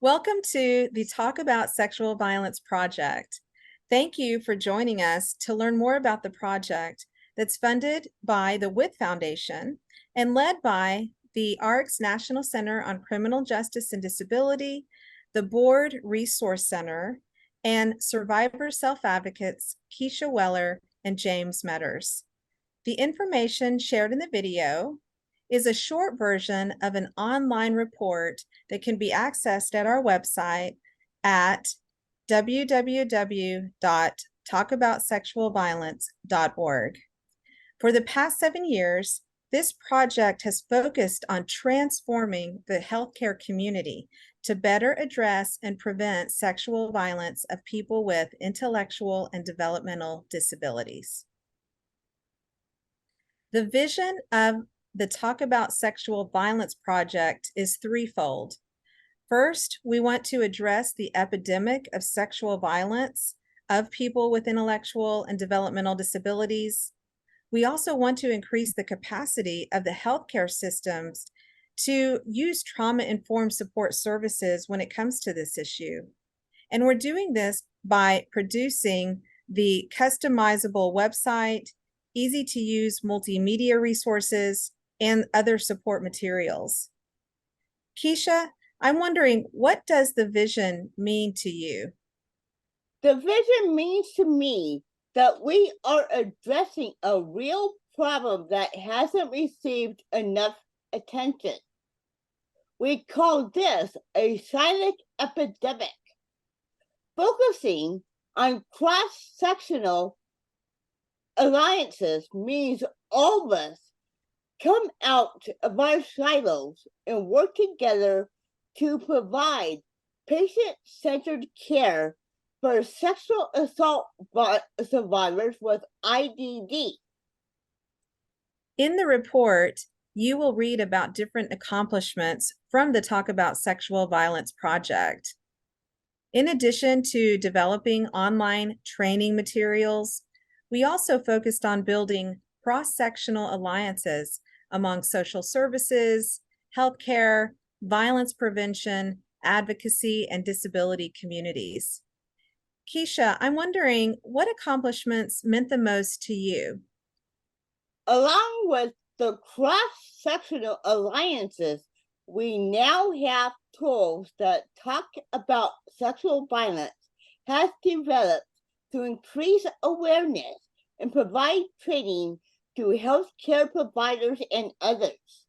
Welcome to the Talk About Sexual Violence project. Thank you for joining us to learn more about the project that's funded by the WITH Foundation and led by the ARC's National Center on Criminal Justice and Disability, the Board Resource Center, and survivor self-advocates Keisha Weller and James Metters. The information shared in the video is a short version of an online report that can be accessed at our website at www.talkaboutsexualviolence.org. For the past 7 years, this project has focused on transforming the healthcare community to better address and prevent sexual violence of people with intellectual and developmental disabilities. The vision of the Talk About Sexual Violence project is threefold. First, we want to address the epidemic of sexual violence of people with intellectual and developmental disabilities. We also want to increase the capacity of the healthcare systems to use trauma-informed support services when it comes to this issue. And we're doing this by producing the customizable website, easy-to-use multimedia resources, and other support materials. Keisha, I'm wondering, what does the vision mean to you? The vision means to me that we are addressing a real problem that hasn't received enough attention. We call this a silent epidemic. Focusing on cross-sectional alliances means all of us come out of our silos and work together to provide patient-centered care for sexual assault survivors with IDD. In the report, you will read about different accomplishments from the Talk About Sexual Violence project. In addition to developing online training materials, we also focused on building cross-sectional alliances among social services, healthcare, violence prevention, advocacy, and disability communities. Keisha, I'm wondering what accomplishments meant the most to you? Along with the cross-sectional alliances, we now have tools that Talk About Sexual Violence has developed to increase awareness and provide training to healthcare providers and others.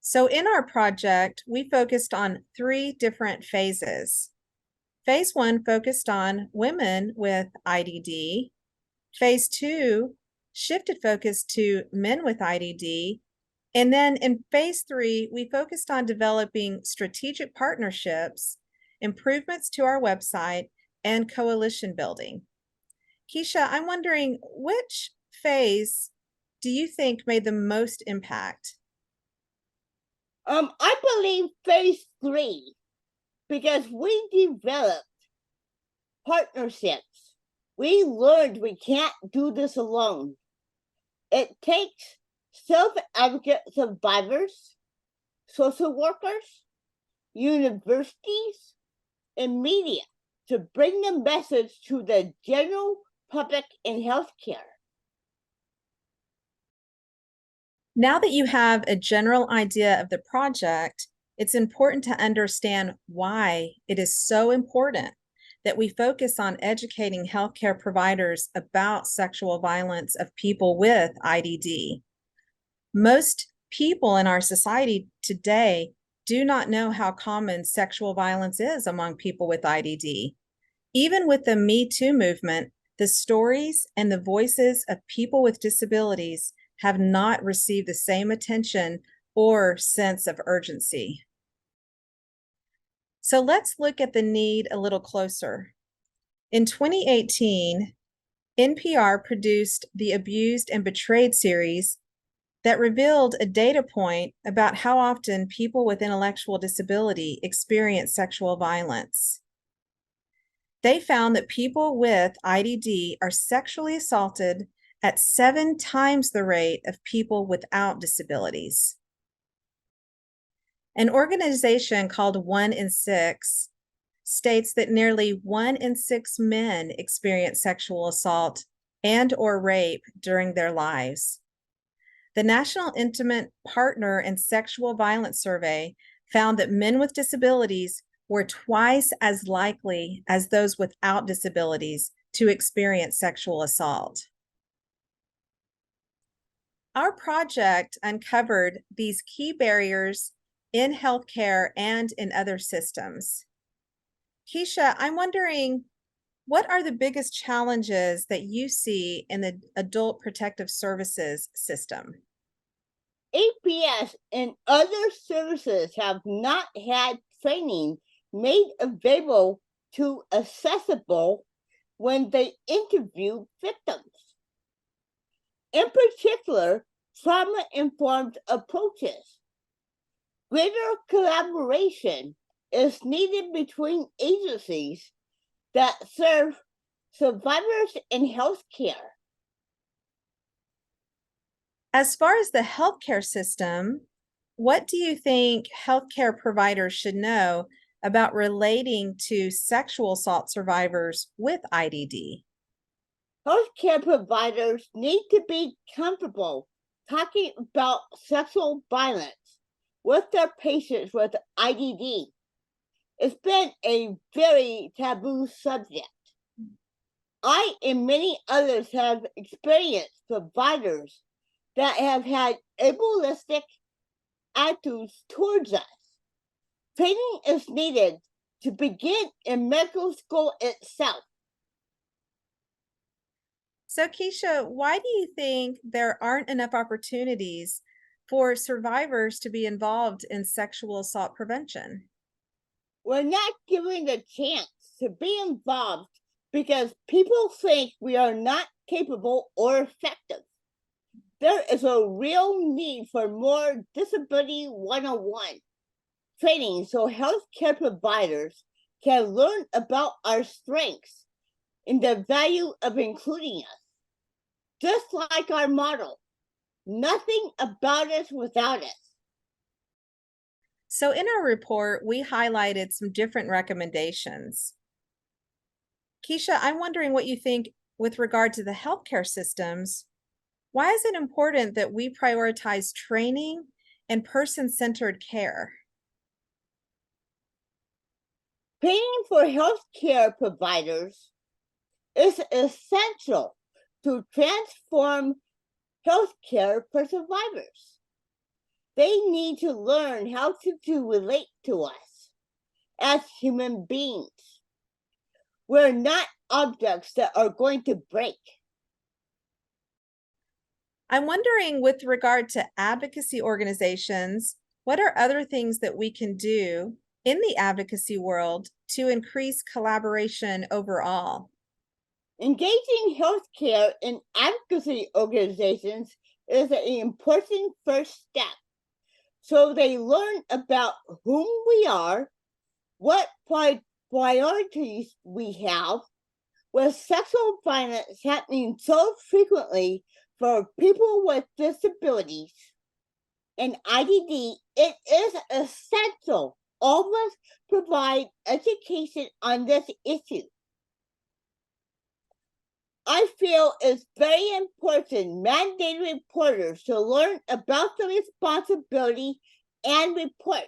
So in our project, we focused on 3 different phases. Phase 1 focused on women with IDD. Phase 2 shifted focus to men with IDD. And then in phase 3, we focused on developing strategic partnerships, improvements to our website, and coalition building. Keisha, I'm wondering, which phase do you think made the most impact? I believe phase 3, because we developed partnerships. We learned we can't do this alone. It takes self-advocate survivors, social workers, universities, and media to bring the message to the general public in healthcare. Now that you have a general idea of the project, it's important to understand why it is so important that we focus on educating healthcare providers about sexual violence of people with IDD. Most people in our society today do not know how common sexual violence is among people with IDD. Even with the Me Too movement, the stories and the voices of people with disabilities have not received the same attention or sense of urgency. So let's look at the need a little closer. In 2018, NPR produced the Abused and Betrayed series that revealed a data point about how often people with intellectual disability experience sexual violence. They found that people with IDD are sexually assaulted at 7 times the rate of people without disabilities. An organization called 1 in 6 states that nearly 1 in 6 men experience sexual assault and or rape during their lives. The National Intimate Partner and Sexual Violence Survey found that men with disabilities were twice as likely as those without disabilities to experience sexual assault. Our project uncovered these key barriers in healthcare and in other systems. Keisha, I'm wondering, what are the biggest challenges that you see in the adult protective services system? APS and other services have not had training made available to accessible when they interview victims. In particular, trauma-informed approaches. Greater collaboration is needed between agencies that serve survivors in healthcare. As far as the healthcare system, what do you think healthcare providers should know about relating to sexual assault survivors with IDD? Healthcare providers need to be comfortable talking about sexual violence with their patients with IDD. It's been a very taboo subject. I and many others have experienced providers that have had ableistic attitudes towards us. Training is needed to begin in medical school itself. So, Keisha, why do you think there aren't enough opportunities for survivors to be involved in sexual assault prevention? We're not given the chance to be involved because people think we are not capable or effective. There is a real need for more Disability 101 training so healthcare providers can learn about our strengths and the value of including us. Just like our motto, nothing about us without us. So, in our report, we highlighted some different recommendations. Keisha, I'm wondering what you think with regard to the healthcare systems. Why is it important that we prioritize training and person-centered care? Training for healthcare providers is essential to transform healthcare for survivors. They need to learn how to relate to us as human beings. We're not objects that are going to break. I'm wondering, with regard to advocacy organizations, what are other things that we can do in the advocacy world to increase collaboration overall? Engaging healthcare and advocacy organizations is an important first step. So they learn about whom we are, what priorities we have, with sexual violence happening so frequently for people with disabilities and IDD. It is essential all of us provide education on this issue. I feel it's very important mandated reporters to learn about the responsibility and report,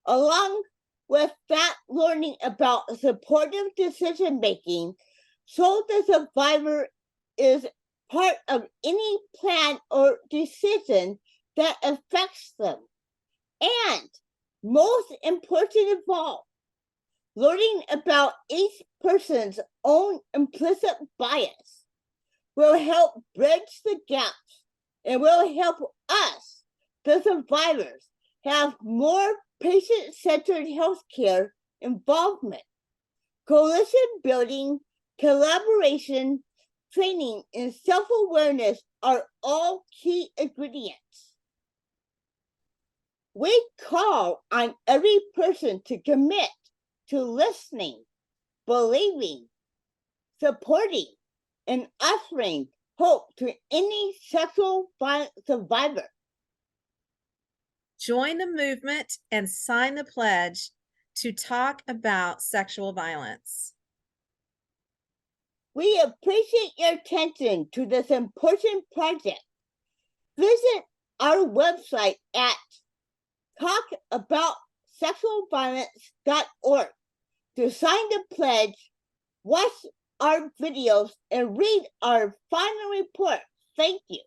along with that learning about supportive decision making so the survivor is part of any plan or decision that affects them. And most important of all, learning about each person's own implicit bias will help bridge the gaps and will help us, the survivors, have more patient-centered healthcare involvement. Coalition building, collaboration, training, and self-awareness are all key ingredients. We call on every person to commit to listening, believing, supporting, and offering hope to any sexual violence survivor. Join the movement and sign the pledge to talk about sexual violence. We appreciate your attention to this important project. Visit our website at talkaboutsexualviolence.org to sign the pledge, watch our videos, and read our final report. Thank you.